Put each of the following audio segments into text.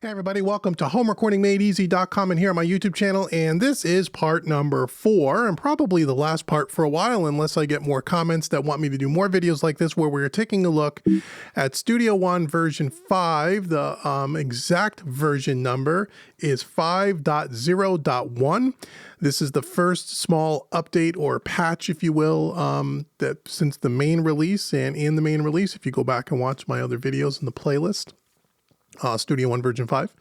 Hey everybody, welcome to homerecordingmadeeasy.com and here on my YouTube channel, and this is part number 4 and probably the last part for a while unless I get more comments that want me to do more videos like this where we're taking a look at Studio One version 5. The exact version number is 5.0.1. This is the first small update or patch, if you will, that since the main release. And in the main release, if you go back and watch my other videos in the playlist, Studio One version 5,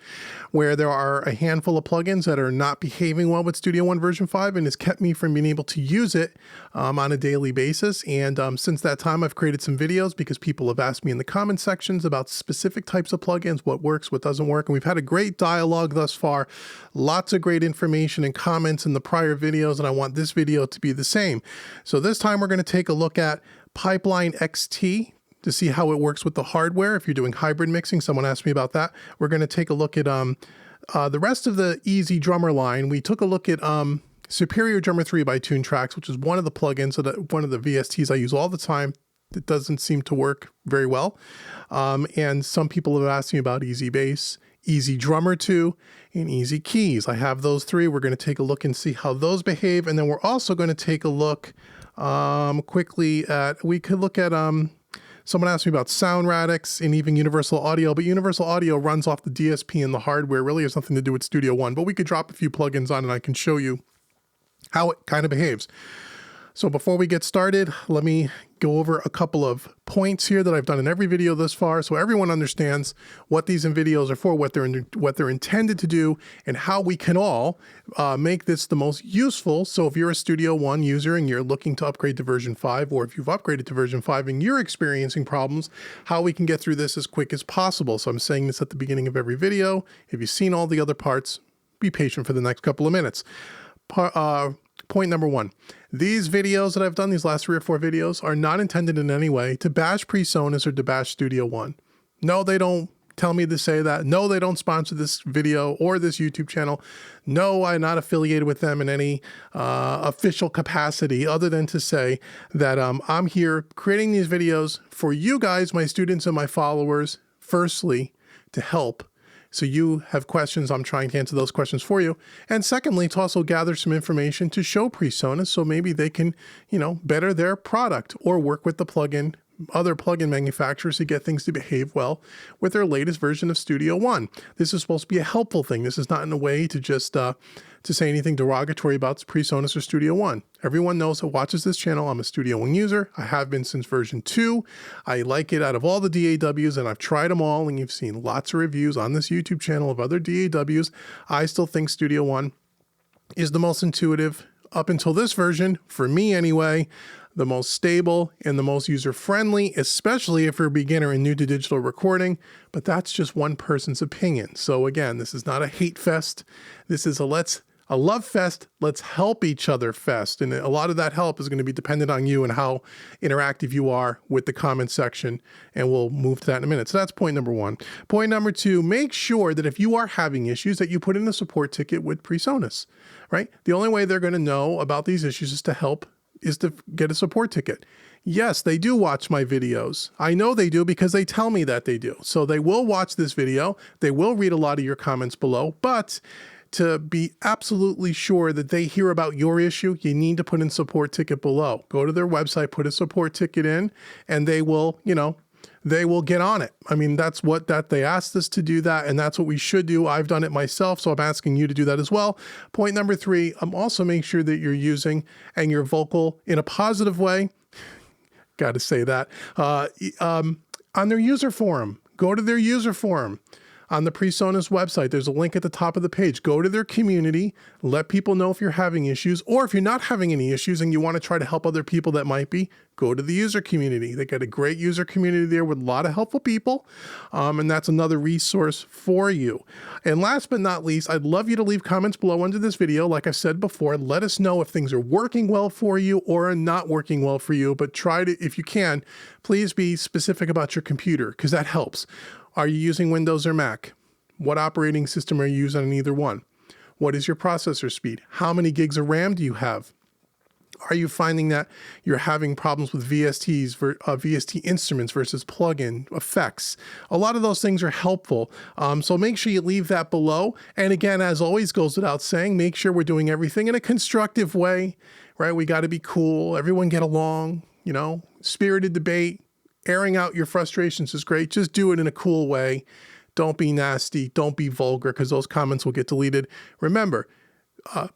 where there are a handful of plugins that are not behaving well with Studio One version 5 and has kept me from being able to use it on a daily basis. And since that time, I've created some videos because people have asked me in the comment sections about specific types of plugins, what works, what doesn't work. And we've had a great dialogue thus far, lots of great information and comments in the prior videos, and I want this video to be the same. So this time we're going to take a look at Pipeline XT to see how it works with the hardware. If you're doing hybrid mixing, someone asked me about that. We're going to take a look at the rest of the Easy Drummer line. We took a look at Superior Drummer 3 by Toontrack, which is one of the plugins, one of the VSTs I use all the time. It doesn't seem to work very well. And some people have asked me about Easy Bass, Easy Drummer 2, and Easy Keys. I have those 3. We're going to take a look and see how those behave. And then we're also going to take a look quickly at, we could look at, someone asked me about Sound Radix and even Universal Audio, but Universal Audio runs off the DSP and the hardware. It really has nothing to do with Studio One, but we could drop a few plugins on and I can show you how it kind of behaves. So before we get started, let me go over a couple of points here that I've done in every video thus far so everyone understands what these videos are for, what they're intended to do, and how we can all make this the most useful. So if you're a Studio One user and you're looking to upgrade to version 5, or if you've upgraded to version 5 and you're experiencing problems, how we can get through this as quick as possible. So I'm saying this at the beginning of every video. If you've seen all the other parts, be patient for the next couple of minutes. Point number 1. These videos that I've done, these last 3 or 4 videos, are not intended in any way to bash PreSonus or to bash Studio One. No, they don't tell me to say that. No, they don't sponsor this video or this YouTube channel. No, I'm not affiliated with them in any official capacity other than to say that I'm here creating these videos for you guys, my students and my followers, firstly, to help. So you have questions, I'm trying to answer those questions for you. And secondly, to also gather some information to show PreSonus so maybe they can, better their product or work with the other plugin manufacturers to get things to behave well with their latest version of Studio One. This is supposed to be a helpful thing. This is not in a way to just to say anything derogatory about PreSonus or Studio One. Everyone knows that watches this channel, I'm a Studio One user. I have been since version 2. I like it out of all the DAWs, and I've tried them all, and you've seen lots of reviews on this YouTube channel of other DAWs. I still think Studio One is the most intuitive up until this version, for me anyway, the most stable and the most user-friendly, especially if you're a beginner and new to digital recording, but that's just one person's opinion. So again, this is not a hate fest. This is a love fest, let's help each other fest. And a lot of that help is going to be dependent on you and how interactive you are with the comment section. And we'll move to that in a minute. So that's point number 1. Point number 2, make sure that if you are having issues that you put in a support ticket with PreSonus, right? The only way they're going to know about these issues is to get a support ticket. Yes, they do watch my videos. I know they do because they tell me that they do. So they will watch this video. They will read a lot of your comments below, but to be absolutely sure that they hear about your issue, you need to put in support ticket below. Go to their website, put a support ticket in, and they will, they will get on it. I mean, they asked us to do that, and that's what we should do. I've done it myself, so I'm asking you to do that as well. Point number 3, also make sure that you're using and you're vocal in a positive way. Got to say that. On their user forum, go to their user forum. On the PreSonus website, there's a link at the top of the page. Go to their community, let people know if you're having issues, or if you're not having any issues and you want to try to help other people that might be, go to the user community. They got a great user community there with a lot of helpful people, and that's another resource for you. And last but not least, I'd love you to leave comments below under this video. Like I said before, let us know if things are working well for you or are not working well for you, but try to, if you can, please be specific about your computer because that helps. Are you using Windows or Mac? What operating system are you using on either one? What is your processor speed? How many gigs of RAM do you have? Are you finding that you're having problems with VST instruments versus plugin effects? A lot of those things are helpful. So make sure you leave that below. And again, as always goes without saying, make sure we're doing everything in a constructive way, right? We got to be cool. Everyone get along, you know, spirited debate, airing out your frustrations is great. Just do it in a cool way. Don't be nasty. Don't be vulgar, because those comments will get deleted. Remember,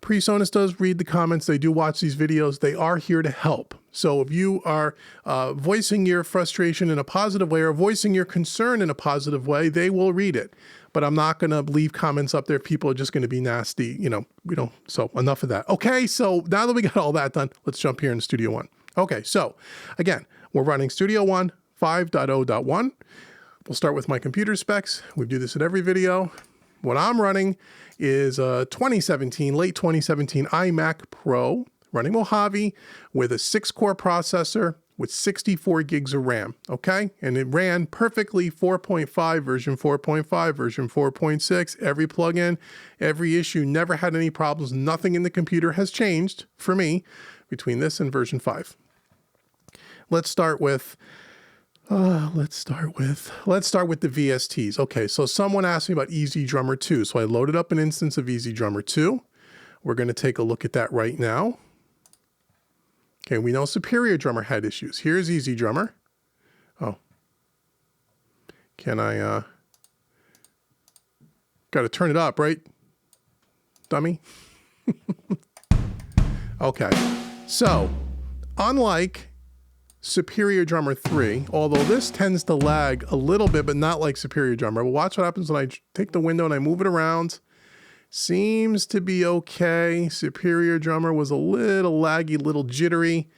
PreSonus does read the comments. They do watch these videos. They are here to help. So if you are voicing your frustration in a positive way or voicing your concern in a positive way, they will read it. But I'm not going to leave comments up there if people are just going to be nasty. You know, so enough of that. Okay, so now that we got all that done, let's jump here in Studio One. Okay, so again, we're running Studio One 5.0.1. We'll start with my computer specs. We do this in every video. What I'm running is a 2017, late 2017 iMac Pro running Mojave with a 6-core processor with 64 gigs of RAM, okay? And it ran perfectly 4.5, version 4.5, version 4.6, every plugin, every issue, never had any problems. Nothing in the computer has changed for me between this and version 5. Let's start with the VSTs. Okay, so someone asked me about EZDrummer 2. So I loaded up an instance of EZDrummer 2. We're going to take a look at that right now. Okay, we know Superior Drummer had issues. Here's EZDrummer. Oh. Can I, got to turn it up, right? Dummy? Okay, so unlike Superior Drummer 3, although this tends to lag a little bit, but not like Superior Drummer. But watch what happens when I take the window and I move it around. Seems to be okay. Superior Drummer was a little laggy, little jittery.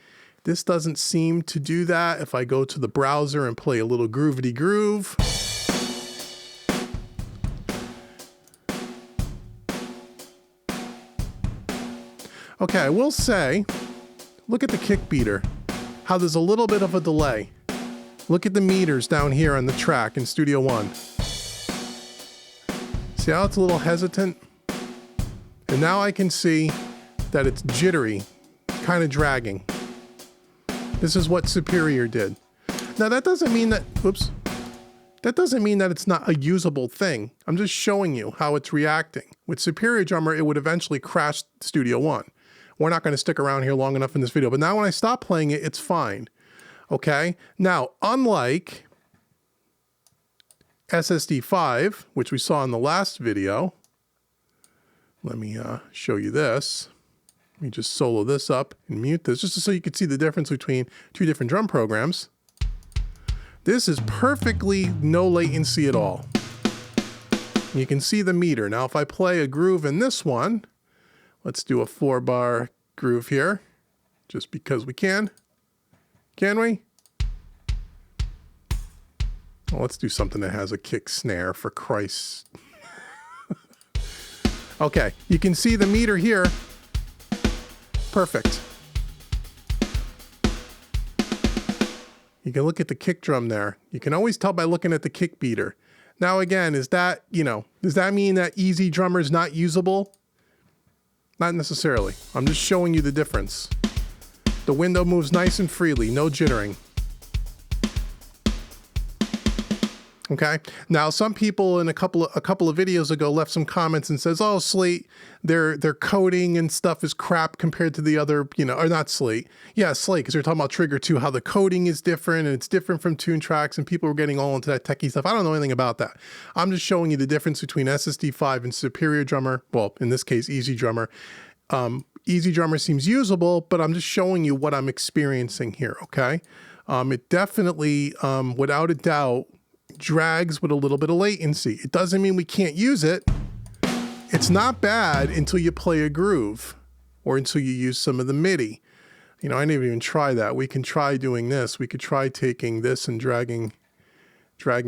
This doesn't seem to do that. If I go to the browser and play a little groovity groove. Okay, I will say, look at the kick beater. How there's a little bit of a delay. Look at the meters down here on the track in Studio One. See how it's a little hesitant? And now I can see that it's jittery, kind of dragging. This is what Superior did. Now that doesn't mean that, oops, that doesn't mean that it's not a usable thing. I'm just showing you how it's reacting. With Superior Drummer, it would eventually crash Studio One. We're not going to stick around here long enough in this video, but now when I stop playing it, it's fine. Okay? Now, unlike SSD5, which we saw in the last video, let me show you this. Let me just solo this up and mute this, just so you can see the difference between two different drum programs. This is perfectly no latency at all. You can see the meter. Now, if I play a groove in this one, let's do a 4-bar groove here, just because we can. Can we? Well, let's do something that has a kick snare, for Christ's. Okay, you can see the meter here. Perfect. You can look at the kick drum there. You can always tell by looking at the kick beater. Now again, is that, does that mean that EZDrummer is not usable? Not necessarily. I'm just showing you the difference. The window moves nice and freely, no jittering. Okay. Now, some people in a couple of videos ago left some comments and says, "Oh, Slate, their coding and stuff is crap compared to the other, or not Slate. Yeah, Slate, because they're talking about Trigger 2, how the coding is different and it's different from Toontracks, and people were getting all into that techie stuff. I don't know anything about that. I'm just showing you the difference between SSD5 and Superior Drummer. Well, in this case, EZDrummer. EZDrummer seems usable, but I'm just showing you what I'm experiencing here. Okay. It definitely, without a doubt, drags with a little bit of latency. It doesn't mean we can't use it. It's not bad until you play a groove or until you use some of the MIDI. I didn't even try that. We can try doing this. We could try taking this and dragging. How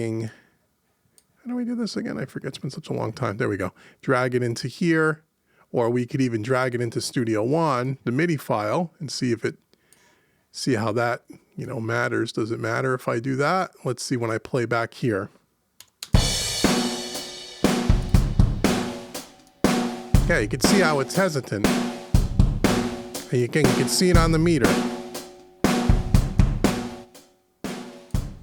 do we do this again? I forget. It's been such a long time. There we go. Drag it into here, or we could even drag it into Studio One, the MIDI file, and see how that matters. Does it matter if I do that? Let's see when I play back here. Okay, you can see how it's hesitant. And you can see it on the meter.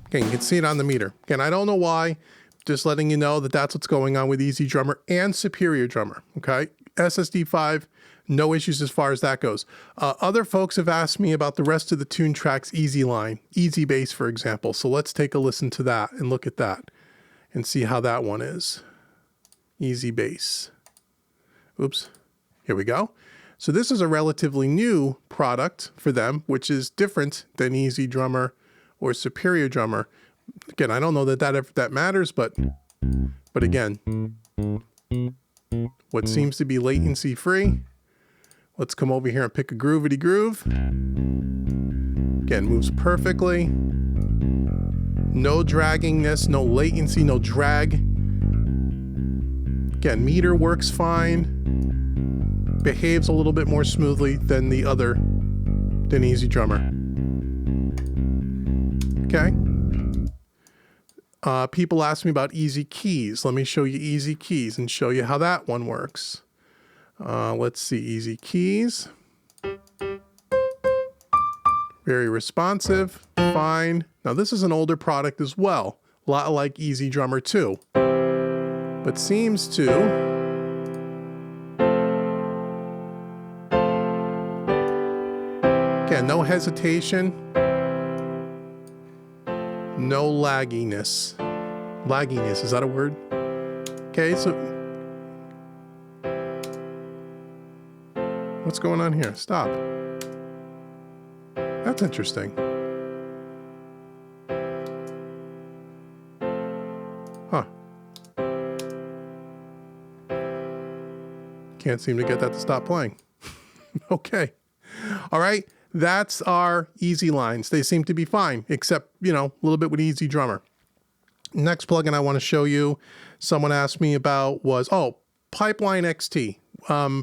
Okay, you can see it on the meter. Again, I don't know why. Just letting you know that that's what's going on with Easy Drummer and Superior Drummer. Okay, SSD 5, no issues as far as that goes. Other folks have asked me about the rest of the Toontrack's Easy line, Easy Bass, for example. So let's take a listen to that and look at that and see how that one is. Easy Bass. Oops, here we go. So this is a relatively new product for them, which is different than Easy Drummer or Superior Drummer. Again, I don't know that matters, but again, what seems to be latency free. Let's come over here and pick a groovity groove. Again, moves perfectly. No draggingness, no latency, no drag. Again, meter works fine. Behaves a little bit more smoothly than than Easy Drummer. Okay. People ask me about Easy Keys. Let me show you Easy Keys and show you how that one works. Let's see, Easy Keys. Very responsive, fine. Now this is an older product as well, a lot like Easy Drummer 2, but seems to again, no hesitation, no lagginess. Lagginess, is that a word? Okay, so what's going on here? Stop. That's interesting. Huh. Can't seem to get that to stop playing. Okay. All right. That's our easy lines. They seem to be fine, except, you know, a little bit with Easy Drummer. Next plugin I want to show you, someone asked me about was, Pipeline XT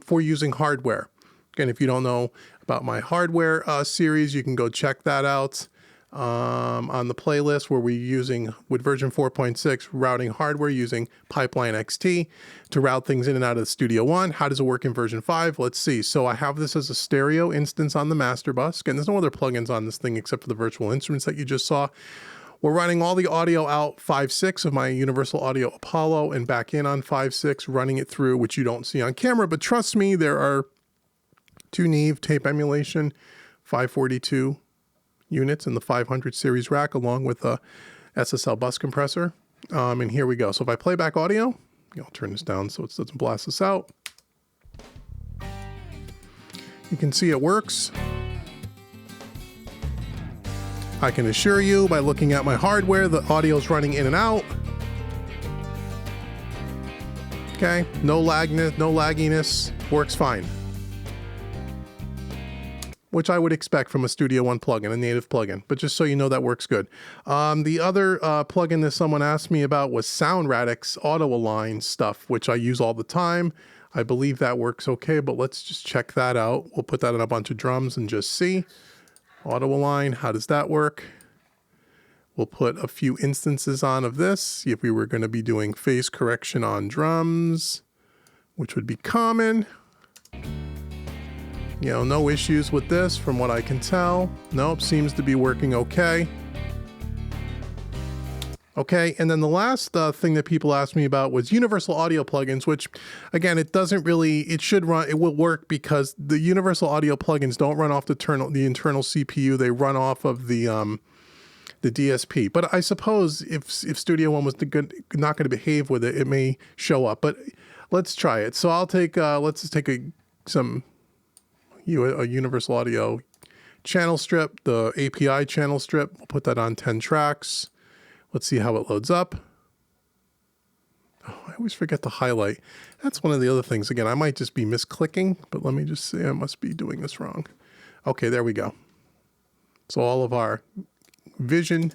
for using hardware. Again, if you don't know about my hardware series, you can go check that out on the playlist where we're using, with version 4.6, routing hardware using Pipeline XT to route things in and out of the Studio One. How does it work in version 5? Let's see. So I have this as a stereo instance on the master bus. Again, there's no other plugins on this thing except for the virtual instruments that you just saw. We're running all the audio out 5.6 of my Universal Audio Apollo and back in on 5.6, running it through, which you don't see on camera, but trust me, there are 2 Neve tape emulation 542 units in the 500 series rack along with a SSL bus compressor. And here we go. So if I play back audio, I'll turn this down so it doesn't blast us out. You can see it works. I can assure you by looking at my hardware, the audio is running in and out. Okay, no lagginess, works fine. Which I would expect from a Studio One plugin, a native plugin, but just so you know that works good. The other plugin that someone asked me about was Sound Radix Auto Align stuff, which I use all the time. I believe that works okay, but let's just check that out. We'll put that in a bunch of drums and just see. Auto Align, how does that work? We'll put a few instances on of this. If we were going to be doing phase correction on drums, which would be common. You know, no issues with this from what I can tell. Nope, seems to be working okay. Okay, and then the last thing that people asked me about was universal audio plugins, which again, it will work because the universal audio plugins don't run off the internal CPU, they run off of the DSP. But I suppose if Studio One was not going to behave with it, it may show up, but let's try it. So I'll take, let's just take a universal audio channel strip, the API channel strip. We'll put that on 10 tracks. Let's see how it loads up. Oh, I always forget to highlight. That's one of the other things. Again, I might just be misclicking, but let me just say I must be doing this wrong. Okay, there we go. So all of our Vision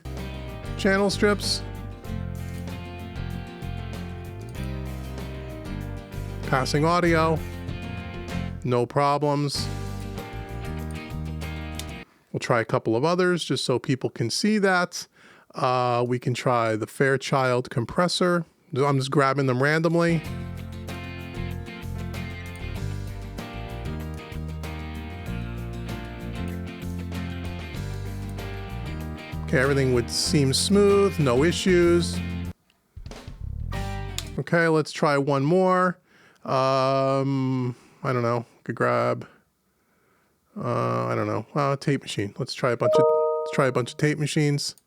channel strips. Passing audio. No problems. We'll try a couple of others just so people can see that. We can try the Fairchild compressor. I'm just grabbing them randomly. Okay, everything would seem smooth, no issues. Okay, let's try one more. I don't know. Could grab. I don't know. Tape machine. Let's try a bunch of tape machines.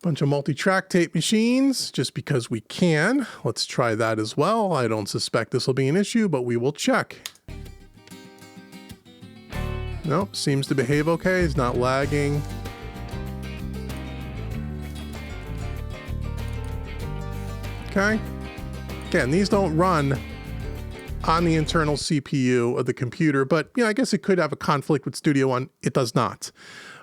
Bunch of multi-track tape machines, just because we can. Let's try that as well. I don't suspect this will be an issue, but we will check. Nope, seems to behave okay. It's not lagging. Okay. Again, these don't run on the internal CPU of the computer, but I guess it could have a conflict with Studio One. It does not.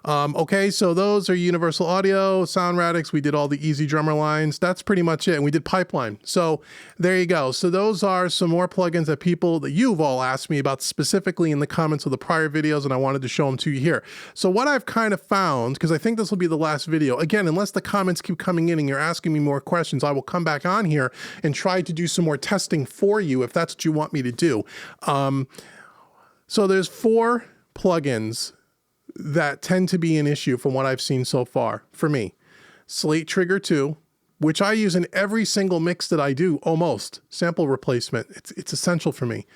Okay, so those are Universal Audio, Sound Radix. We did all the easy drummer lines. That's pretty much it. And we did Pipeline. So there you go. So those are some more plugins that you've all asked me about specifically in the comments of the prior videos, and I wanted to show them to you here. So what I've kind of found, because I think this will be the last video, again, unless the comments keep coming in and you're asking me more questions, I will come back on here and try to do some more testing for you if that's what you want me to do. So there's 4 plugins that tend to be an issue from what I've seen so far for me. Slate Trigger 2, which I use in every single mix that I do, almost. Sample replacement, it's essential for me.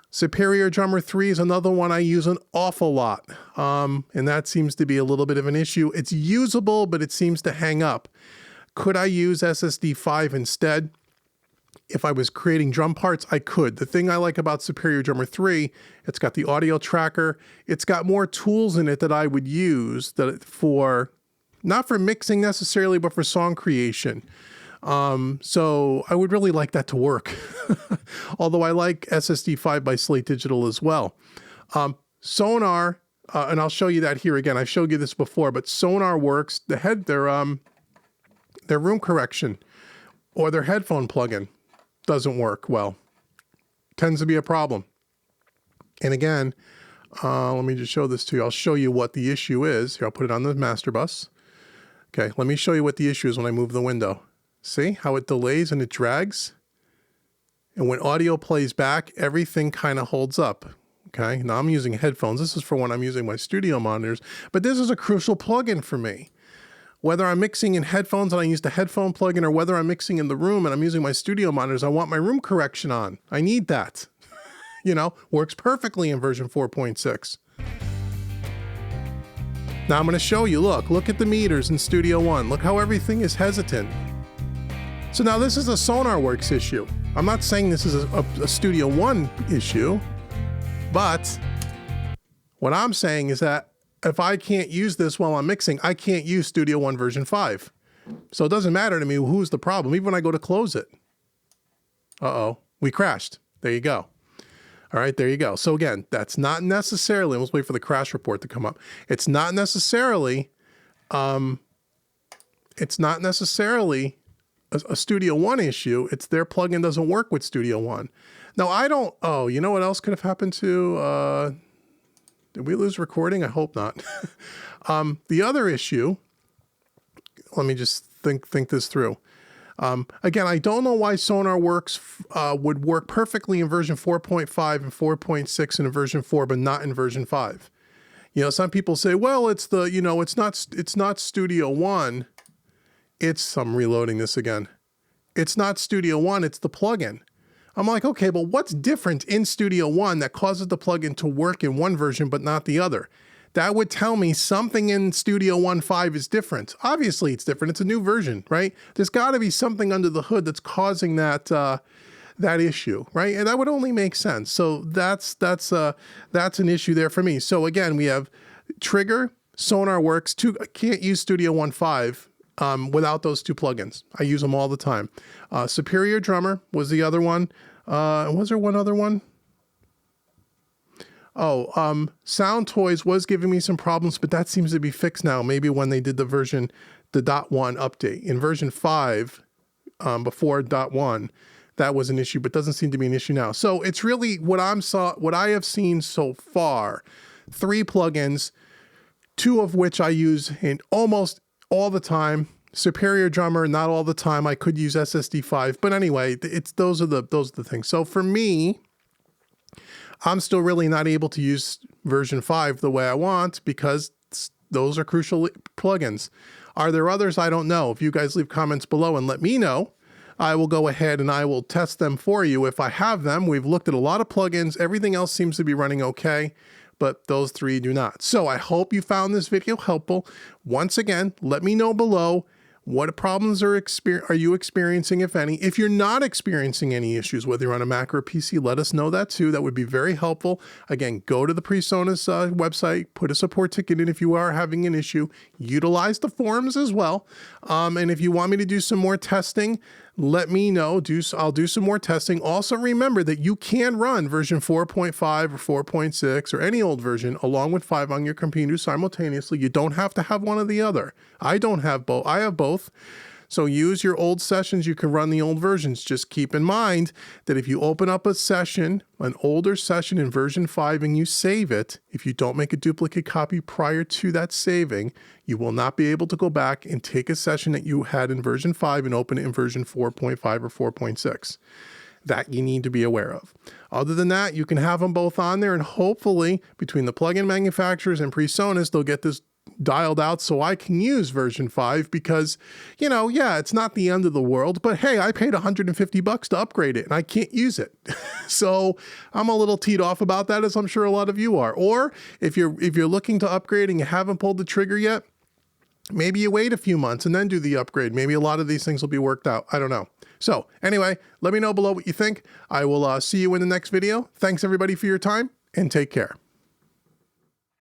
Superior Drummer 3 is another one I use an awful lot, and that seems to be a little bit of an issue. It's usable, but it seems to hang up. Could I use SSD 5 instead? If I was creating drum parts, I could. The thing I like about Superior Drummer 3, it's got the audio tracker. It's got more tools in it that I would use not for mixing necessarily, but for song creation. So I would really like that to work. Although I like SSD 5 by Slate Digital as well. Sonar, and I'll show you that here again. I've showed you this before, but Sonar works. Their room correction or their headphone plugin doesn't work well. Tends to be a problem. And again, let me just show this to you. I'll show you what the issue is. Here, I'll put it on the master bus. Okay, let me show you what the issue is when I move the window. See how it delays and it drags? And when audio plays back, everything kind of holds up. Okay, now I'm using headphones. This is for when I'm using my studio monitors, but this is a crucial plugin for me. Whether I'm mixing in headphones and I use the headphone plugin, or whether I'm mixing in the room and I'm using my studio monitors, I want my room correction on. I need that. Works perfectly in version 4.6. Now I'm going to show you, look at the meters in Studio One. Look how everything is hesitant. So now this is a SonarWorks issue. I'm not saying this is a Studio One issue, but what I'm saying is that if I can't use this while I'm mixing, I can't use Studio One version 5. So it doesn't matter to me who's the problem, even when I go to close it. Uh-oh, we crashed. There you go. All right, there you go. So again, that's not necessarily, let's wait for the crash report to come up. It's not necessarily a Studio One issue. It's their plugin doesn't work with Studio One. Now you know what else could have happened to, did we lose recording? I hope not. The other issue, let me just think this through. Again, I don't know why SonarWorks would work perfectly in version 4.5 and 4.6 and in version 4, but not in version 5. Some people say, well, it's not Studio One. I'm reloading this again. It's not Studio One, it's the plugin. I'm like, okay, but what's different in Studio One that causes the plugin to work in one version but not the other? That would tell me something in Studio One 5 is different. Obviously it's different. It's a new version, right? There's got to be something under the hood that's causing that issue, right? And that would only make sense. So that's an issue there for me. So again, we have Trigger, SonarWorks. I can't use Studio One 5 without those 2 plugins. I use them all the time. Superior Drummer was the other one. Was there one other one? Sound Toys was giving me some problems, but that seems to be fixed now. Maybe when they did the .1 update. In version 5, before .1, that was an issue, but doesn't seem to be an issue now. So it's really what I have seen so far. 3 plugins, 2 of which I use in almost all the time. Superior Drummer, not all the time. I could use SSD 5, but anyway, those are the things. So for me, I'm still really not able to use version 5 the way I want because those are crucial plugins. Are there others? I don't know. If you guys leave comments below and let me know, I will go ahead and I will test them for you if I have them. We've looked at a lot of plugins. Everything else seems to be running okay, but those 3 do not. So I hope you found this video helpful. Once again, let me know below what problems are you experiencing, if any. If you're not experiencing any issues, whether you're on a Mac or a PC, let us know that too. That would be very helpful. Again, go to the PreSonus website, put a support ticket in if you are having an issue. Utilize the forums as well. And if you want me to do some more testing, let me know. I'll do some more testing. Also, remember that you can run version 4.5 or 4.6 or any old version along with 5 on your computer simultaneously. You don't have to have one or the other. I don't have both. I have both. So use your old sessions. You can run the old versions. Just keep in mind that if you open up a session, an older session in version 5, and you save it, if you don't make a duplicate copy prior to that saving, you will not be able to go back and take a session that you had in version 5 and open it in version 4.5 or 4.6. That you need to be aware of. Other than that, you can have them both on there, and hopefully between the plugin manufacturers and PreSonus, they'll get this dialed out so I can use version 5 because, you know, yeah, it's not the end of the world, but hey, I paid $150 to upgrade it and I can't use it. So I'm a little teed off about that, as I'm sure a lot of you are. Or if you're looking to upgrade and you haven't pulled the trigger yet, maybe you wait a few months and then do the upgrade. Maybe a lot of these things will be worked out. I don't know. So anyway, let me know below what you think. I will see you in the next video. Thanks everybody for your time and take care.